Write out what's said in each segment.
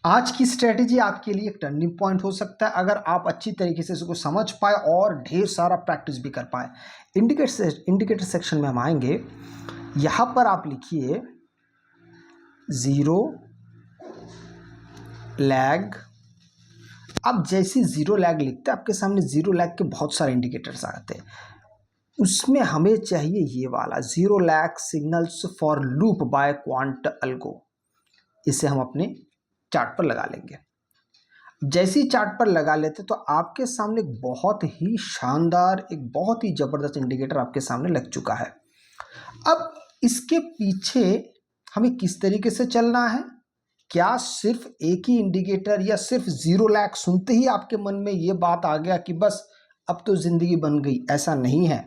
आज की स्ट्रेटेजी आपके लिए एक टर्निंग पॉइंट हो सकता है अगर आप अच्छी तरीके से इसको समझ पाए और ढेर सारा प्रैक्टिस भी कर पाए। इंडिकेटर सेक्शन में हम आएंगे। यहाँ पर आप लिखिए ज़ीरो लैग। अब जैसे ज़ीरो लैग लिखते हैं आपके सामने ज़ीरो लैग के बहुत सारे इंडिकेटर्स आते हैं। उसमें हमें चाहिए ये वाला zero lag signals for loop by quant algo. इसे हम अपने चार्ट पर लगा लेंगे। जैसे ही चार्ट पर लगा लेते तो आपके सामने एक बहुत ही शानदार, एक बहुत ही ज़बरदस्त इंडिकेटर आपके सामने लग चुका है। अब इसके पीछे हमें किस तरीके से चलना है? क्या सिर्फ एक ही इंडिकेटर या सिर्फ ज़ीरो लैग सुनते ही आपके मन में ये बात आ गया कि बस अब तो ज़िंदगी बन गई? ऐसा नहीं है।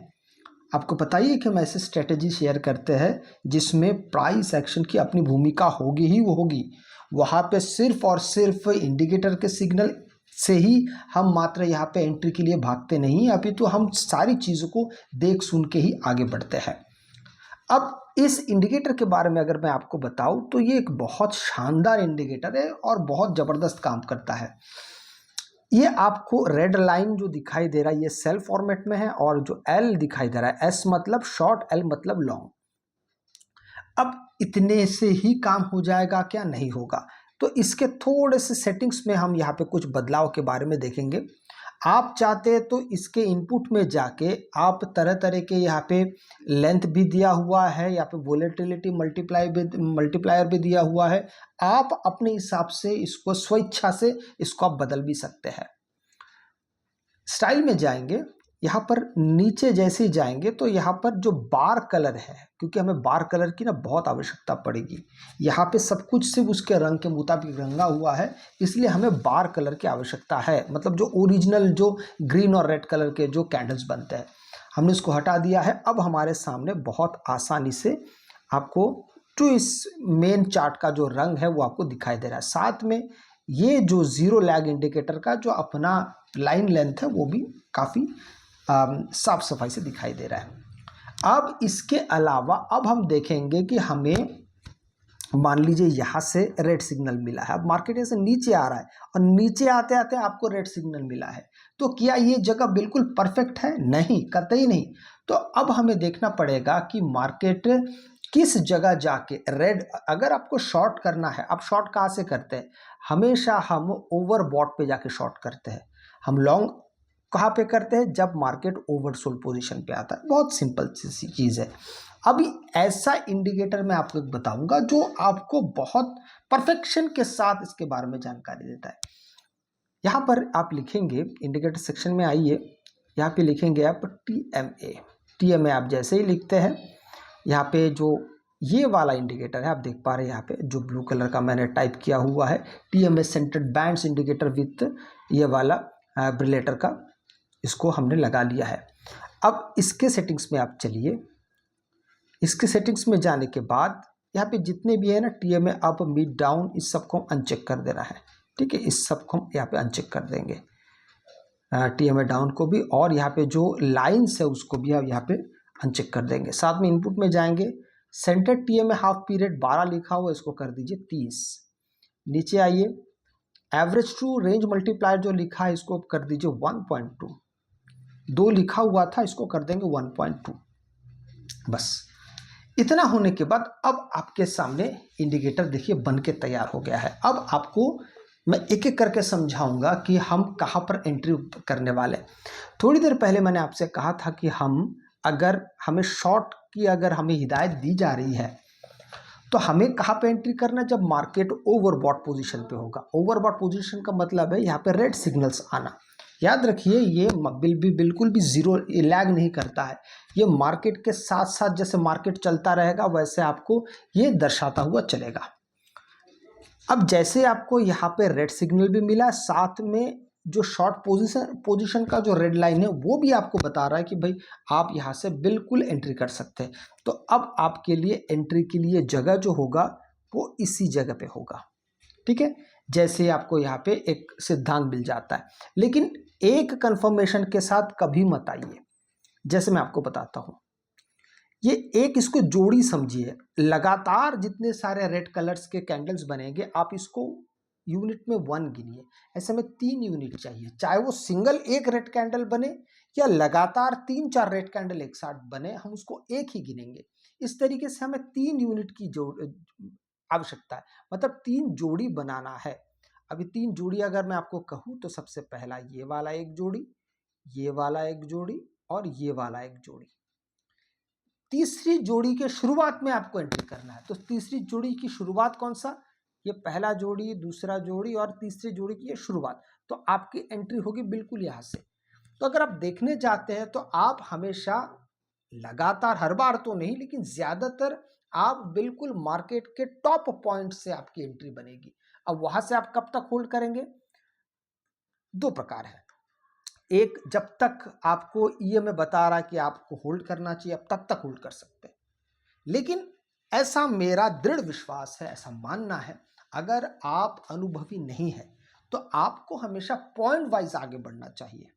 आपको पता ही है कि हम ऐसे स्ट्रेटेजी शेयर करते हैं जिसमें प्राइस एक्शन की अपनी भूमिका होगी ही वो होगी। वहाँ पे सिर्फ और सिर्फ इंडिकेटर के सिग्नल से ही हम मात्र यहाँ पे एंट्री के लिए भागते नहीं, अभी तो हम सारी चीज़ों को देख सुन के ही आगे बढ़ते हैं। अब इस इंडिकेटर के बारे में अगर मैं आपको बताऊं तो ये एक बहुत शानदार इंडिकेटर है और बहुत ज़बरदस्त काम करता है। ये आपको रेड लाइन जो दिखाई दे रहा है ये सेल फॉर्मेट में है और जो एल दिखाई दे रहा है एस मतलब शॉर्ट, एल मतलब लॉन्ग। अब इतने से ही काम हो जाएगा क्या? नहीं होगा। तो इसके थोड़े से सेटिंग्स में हम यहाँ पे कुछ बदलाव के बारे में देखेंगे। आप चाहते हैं तो इसके इनपुट में जाके आप तरह तरह के यहाँ पे लेंथ भी दिया हुआ है, यहाँ पे वोलेटिलिटी मल्टीप्लायर भी दिया हुआ है। आप अपने हिसाब से इसको स्वेच्छा से इसको आप बदल भी सकते हैं। स्टाइल में जाएंगे, यहाँ पर नीचे जैसे ही जाएंगे तो यहाँ पर जो बार कलर है, क्योंकि हमें बार कलर की ना बहुत आवश्यकता पड़ेगी। यहाँ पे सब कुछ सिर्फ उसके रंग के मुताबिक रंगा हुआ है, इसलिए हमें बार कलर की आवश्यकता है। मतलब जो ओरिजिनल जो ग्रीन और रेड कलर के जो कैंडल्स बनते हैं हमने इसको हटा दिया है। अब हमारे सामने बहुत आसानी से आपको जो इस मेन चार्ट का जो रंग है वो आपको दिखाई दे रहा है। साथ में ये जो ज़ीरो लैग इंडिकेटर का जो अपना लाइन लेंथ है वो भी काफ़ी साफ सफाई से दिखाई दे रहा है। अब इसके अलावा अब हम देखेंगे कि हमें मान लीजिए यहाँ से रेड सिग्नल मिला है। अब मार्केट ऐसे नीचे आ रहा है और नीचे आते आते आपको रेड सिग्नल मिला है, तो क्या ये जगह बिल्कुल परफेक्ट है? नहीं, कतई नहीं। तो अब हमें देखना पड़ेगा कि मार्केट किस जगह जाके रेड, अगर आपको शॉर्ट करना है, आप शॉर्ट कहाँ से करते हैं? हमेशा हम ओवरबॉट पे जाके शॉर्ट करते हैं। हम लॉन्ग कहाँ पे करते हैं? जब मार्केट ओवरसोल्ड पोजीशन पे आता है। बहुत सिंपल सी चीज़ है। अभी ऐसा इंडिकेटर मैं आपको एक बताऊंगा जो आपको बहुत परफेक्शन के साथ इसके बारे में जानकारी देता है। यहाँ पर आप लिखेंगे, इंडिकेटर सेक्शन में आइए, यहाँ पे लिखेंगे आप TMA। TMA आप जैसे ही लिखते हैं, यहाँ पे जो ये वाला इंडिकेटर है आप देख पा रहे हैं, यहाँ पे जो ब्लू कलर का मैंने टाइप किया हुआ है TMA centred bands indicator with ये वाला ब्रिलेटर का, इसको हमने लगा लिया है। अब इसके सेटिंग्स में आप चलिए। इसके सेटिंग्स में जाने के बाद यहाँ पे जितने भी है ना TMA अप मिड डाउन, इस सबको अनचेक कर देना है। ठीक है, इस सबको हम यहाँ पे अनचेक कर देंगे, TMA डाउन को भी, और यहाँ पे जो लाइन्स है उसको भी आप यहाँ पे अनचेक कर देंगे। साथ में इनपुट में जाएंगे, सेंटर TMA हाफ पीरियड 12 लिखा हुआ, इसको कर दीजिए 30। नीचे आइए, एवरेज टू रेंज मल्टीप्लायर जो लिखा है इसको कर दीजिए 1.2। 2 लिखा हुआ था, इसको कर देंगे 1.2। बस इतना होने के बाद अब आपके सामने इंडिकेटर देखिए बन के तैयार हो गया है। अब आपको मैं एक एक करके समझाऊंगा कि हम कहाँ पर एंट्री करने वाले। थोड़ी देर पहले मैंने आपसे कहा था कि अगर हमें शॉर्ट की अगर हमें हिदायत दी जा रही है तो हमें कहाँ पे एंट्री करना है? जब मार्केट ओवरबॉट पोजीशन पे होगा। ओवरबॉट पोजीशन का मतलब है यहाँ पे रेड सिग्नल्स आना। याद रखिए ये बिल्कुल भी ज़ीरो लैग नहीं करता है। ये मार्केट के साथ साथ जैसे मार्केट चलता रहेगा वैसे आपको ये दर्शाता हुआ चलेगा। अब जैसे आपको यहाँ पे रेड सिग्नल भी मिला, साथ में जो शॉर्ट पोजीशन का जो रेड लाइन है वो भी आपको बता रहा है कि भाई आप यहाँ से बिल्कुल एंट्री कर सकते हैं। तो अब आपके लिए एंट्री के लिए जगह जो होगा वो इसी जगह पे होगा। ठीक है, जैसे आपको यहाँ पे एक सिद्धांत मिल जाता है, लेकिन एक कंफर्मेशन के साथ कभी मत आइए। जैसे मैं आपको बताता हूँ, ये एक इसको जोड़ी समझिए। लगातार जितने सारे रेड कलर्स के कैंडल्स बनेंगे आप इसको यूनिट में 1 गिनिए, ऐसे में 3 यूनिट चाहिए, चाहे वो सिंगल एक रेड कैंडल बने या लगातार 3-4 रेड कैंडल एक साथ बने, हम उसको एक ही गिनेंगे। इस तरीके से हमें 3 यूनिट की आवश्यकता है, मतलब 3 जोड़ी बनाना है। अभी 3 जोड़ी अगर मैं आपको कहूँ तो सबसे पहला ये वाला एक जोड़ी, ये वाला एक जोड़ी और ये वाला एक जोड़ी। तीसरी जोड़ी के शुरुआत में आपको एंट्री करना है, तो तीसरी जोड़ी की शुरुआत कौन सा, ये पहला जोड़ी, दूसरा जोड़ी और तीसरी जोड़ी की ये शुरुआत, तो आपकी एंट्री होगी बिल्कुल यहाँ से। तो अगर आप देखने जाते हैं तो आप हमेशा लगातार, हर बार तो नहीं लेकिन ज्यादातर आप बिल्कुल मार्केट के टॉप पॉइंट से आपकी एंट्री बनेगी। अब वहां से आप कब तक होल्ड करेंगे, 2 प्रकार है। एक, जब तक आपको ईएमए बता रहा है कि आपको होल्ड करना चाहिए, आप तब तक होल्ड कर सकते हैं। लेकिन ऐसा मेरा दृढ़ विश्वास है, ऐसा मानना है, अगर आप अनुभवी नहीं है तो आपको हमेशा पॉइंट वाइज आगे बढ़ना चाहिए।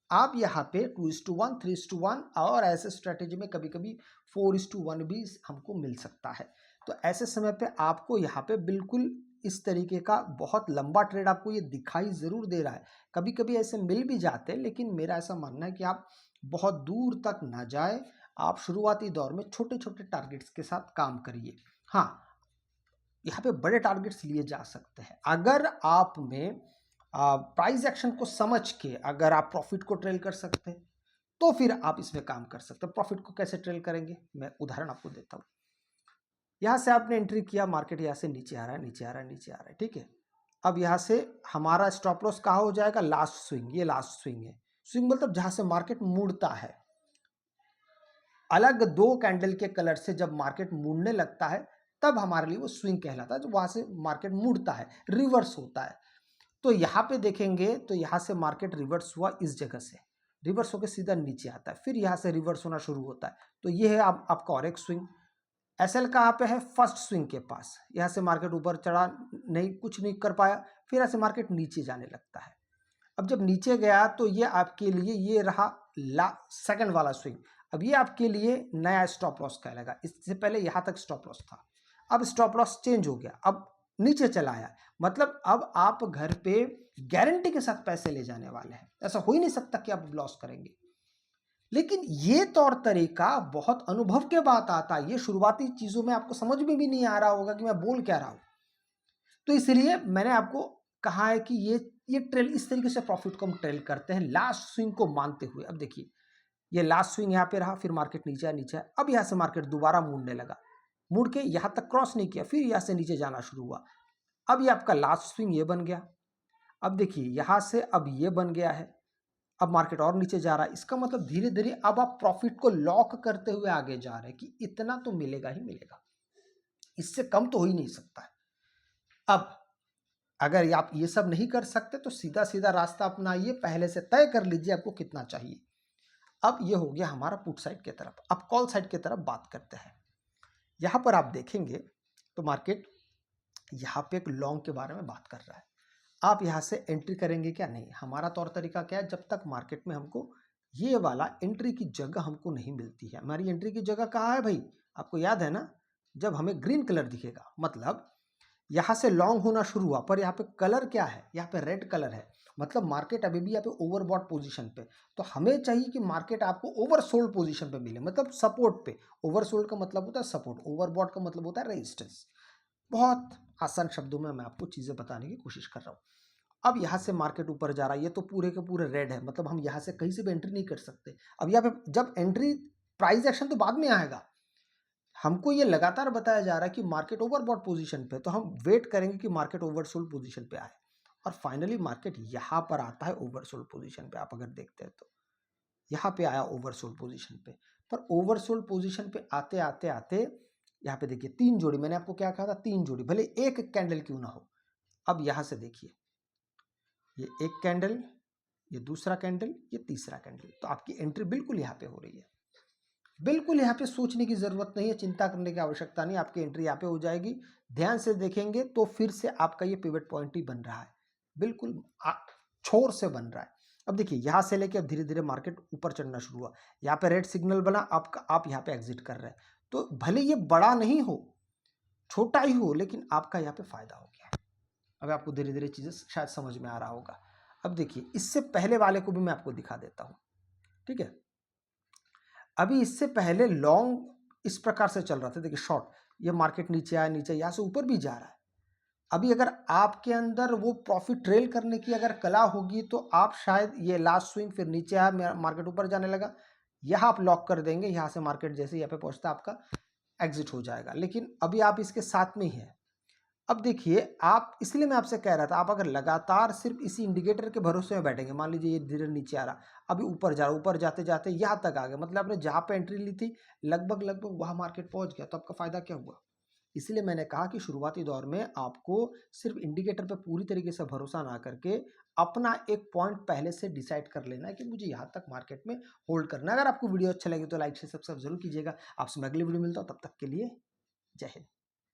आप यहाँ पे 2:1, 3:1 और ऐसे स्ट्रेटेजी में कभी कभी 4:1 भी हमको मिल सकता है। तो ऐसे समय पे आपको यहाँ पे बिल्कुल इस तरीके का बहुत लंबा ट्रेड आपको ये दिखाई जरूर दे रहा है, कभी कभी ऐसे मिल भी जाते हैं, लेकिन मेरा ऐसा मानना है कि आप बहुत दूर तक ना जाए, आप शुरुआती दौर में छोटे छोटे टारगेट्स के साथ काम करिए। हाँ, यहाँ पे बड़े टारगेट्स लिए जा सकते हैं अगर आप में प्राइस एक्शन को समझ के अगर आप प्रॉफिट को ट्रेल कर सकते हैं तो फिर आप इसमें काम कर सकते हैं। प्रॉफिट को कैसे ट्रेल करेंगे, मैं उदाहरण आपको देता हूँ। यहाँ से आपने एंट्री किया, मार्केट यहाँ से नीचे आ रहा है, नीचे आ रहा है, नीचे आ रहा है, ठीक है। अब यहाँ से हमारा स्टॉप लॉस कहाँ हो जाएगा, लास्ट स्विंग, ये लास्ट स्विंग है। स्विंग मतलब जहाँ से मार्केट मुड़ता है, अलग 2 कैंडल के कलर से जब मार्केट मुड़ने लगता है तब हमारे लिए वो स्विंग कहलाता है, जब वहां से मार्केट मुड़ता है, रिवर्स होता है। तो यहाँ पे देखेंगे तो यहाँ से मार्केट रिवर्स हुआ, इस जगह से रिवर्स होकर सीधा नीचे आता है, फिर यहाँ से रिवर्स होना शुरू होता है। तो ये है आपका और एक स्विंग। एसएल कहाँ पे है, फर्स्ट स्विंग के पास, यहाँ से मार्केट ऊपर चढ़ा नहीं, कुछ नहीं कर पाया, फिर यहाँ से मार्केट नीचे जाने लगता है। अब जब नीचे गया तो ये आपके लिए ये रहा सेकंड वाला स्विंग। अब ये आपके लिए नया स्टॉप लॉस कहलाएगा, इससे पहले यहाँ तक स्टॉप लॉस था, अब स्टॉप लॉस चेंज हो गया, अब नीचे चला आया, मतलब अब आप घर पे गारंटी के साथ पैसे ले जाने वाले हैं। ऐसा हो ही नहीं सकता कि आप लॉस करेंगे। लेकिन ये तौर तरीका बहुत अनुभव के बाद आता है, ये शुरुआती चीजों में आपको समझ में भी नहीं आ रहा होगा कि मैं बोल क्या रहा हूं। तो इसलिए मैंने आपको कहा है कि ये ट्रेल इस तरीके से प्रॉफिट को हम ट्रेल करते हैं, लास्ट स्विंग को मानते हुए। अब देखिए, ये लास्ट स्विंग यहाँ पे रहा, फिर मार्केट नीचे नीचे, अब यहाँ से मार्केट दोबारा मुड़ने लगा, मुड़ के यहाँ तक क्रॉस नहीं किया, फिर यहाँ से नीचे जाना शुरू हुआ। अब ये आपका लास्ट स्विंग ये बन गया। अब देखिए यहाँ से अब ये बन गया है, अब मार्केट और नीचे जा रहा है, इसका मतलब धीरे धीरे अब आप प्रॉफिट को लॉक करते हुए आगे जा रहे हैं कि इतना तो मिलेगा ही मिलेगा, इससे कम तो हो ही नहीं सकता है। अब अगर आप ये सब नहीं कर सकते तो सीधा सीधा रास्ता अपनाइए, पहले से तय कर लीजिए आपको कितना चाहिए। अब ये हो गया हमारा पुट साइड की तरफ। अब कॉल साइड की तरफ बात करते हैं। यहां पर आप देखेंगे तो मार्केट यहाँ पे एक लॉन्ग के बारे में बात कर रहा है। आप यहाँ से एंट्री करेंगे क्या, नहीं। हमारा तौर तरीका क्या है, जब तक मार्केट में हमको ये वाला एंट्री की जगह हमको नहीं मिलती है। हमारी एंट्री की जगह कहाँ है भाई, आपको याद है ना, जब हमें ग्रीन कलर दिखेगा, मतलब यहाँ से लॉन्ग होना शुरू हुआ, पर यहाँ पे कलर क्या है, यहाँ पे रेड कलर है, मतलब मार्केट अभी भी यहाँ पे ओवरबॉट पोजीशन पे। तो हमें चाहिए कि मार्केट आपको ओवरसोल्ड पोजीशन पे मिले, मतलब सपोर्ट पे। ओवरसोल्ड का मतलब होता है सपोर्ट, ओवरबॉट का मतलब होता है रेजिस्टेंस। बहुत आसान शब्दों में मैं आपको चीजें बताने की कोशिश कर रहा हूँ। अब यहाँ से मार्केट ऊपर जा रहा है, ये तो पूरे के पूरे रेड है, मतलब हम यहाँ से कहीं से भी एंट्री नहीं कर सकते। अब यहाँ पे जब एंट्री, प्राइस एक्शन तो बाद में आएगा, हमको ये लगातार बताया जा रहा है कि मार्केट ओवरबॉट पोजीशन पे, तो हम वेट करेंगे कि मार्केट ओवरसोल्ड पोजीशन पे आए, और फाइनली मार्केट यहाँ पर आता है ओवरसोल्ड पोजीशन पे। आप अगर देखते हैं तो यहाँ पे आया ओवरसोल्ड पोजीशन पे, पर ओवरसोल्ड पोजीशन पे आते आते आते यहाँ पे देखिए 3 जोड़ी, मैंने आपको क्या कहा था, 3 जोड़ी, भले एक कैंडल क्यों ना हो। अब यहाँ से देखिए, ये एक कैंडल, ये दूसरा कैंडल, ये तीसरा कैंडल, तो आपकी एंट्री बिल्कुल यहाँ पे हो रही है। बिल्कुल यहाँ पे सोचने की जरूरत नहीं है, चिंता करने की आवश्यकता नहीं, आपकी एंट्री यहाँ पे हो जाएगी। ध्यान से देखेंगे तो फिर से आपका ये पिवट पॉइंट ही बन रहा है, बिल्कुल छोर से बन रहा है। अब देखिए यहाँ से लेके अब धीरे धीरे मार्केट ऊपर चढ़ना शुरू हुआ, यहाँ पे रेड सिग्नल बना, आप यहाँ पे एग्जिट कर रहे हैं। तो भले ये बड़ा नहीं हो, छोटा ही हो, लेकिन आपका यहाँ पे फायदा हो गया है। अब आपको धीरे धीरे चीज़ें शायद समझ में आ रहा होगा। अब देखिए इससे पहले वाले को भी मैं आपको दिखा देता हूँ, ठीक है। अभी इससे पहले लॉन्ग इस प्रकार से चल रहा था, देखिए शॉर्ट, ये मार्केट नीचे आया, नीचे यहाँ से ऊपर भी जा रहा है। अभी अगर आपके अंदर वो प्रॉफिट ट्रेल करने की अगर कला होगी तो आप शायद ये लास्ट स्विंग फिर नीचे आया, मार्केट ऊपर जाने लगा, यहाँ आप लॉक कर देंगे, यहाँ से मार्केट जैसे यहाँ पे पहुंचता आपका एग्जिट हो जाएगा। लेकिन अभी आप इसके साथ में ही है। अब देखिए आप, इसलिए मैं आपसे कह रहा था, आप अगर लगातार सिर्फ इसी इंडिकेटर के भरोसे में बैठेंगे, मान लीजिए ये धीरे नीचे आ रहा, अभी ऊपर जा रहा, ऊपर जाते जाते यहाँ तक आ गया, मतलब आपने जहाँ पे एंट्री ली थी लगभग लगभग वहाँ मार्केट पहुँच गया, तो आपका फायदा क्या हुआ। इसलिए मैंने कहा कि शुरुआती दौर में आपको सिर्फ इंडिकेटर पे पूरी तरीके से भरोसा ना करके अपना एक पॉइंट पहले से डिसाइड कर लेना है कि मुझे यहाँ तक मार्केट में होल्ड करना है। अगर आपको वीडियो अच्छा लगे तो लाइक से सब्सक्राइब जरूर कीजिएगा। आपसे मैं अगली वीडियो मिलता हूँ, तब तक के लिए जय हिंद।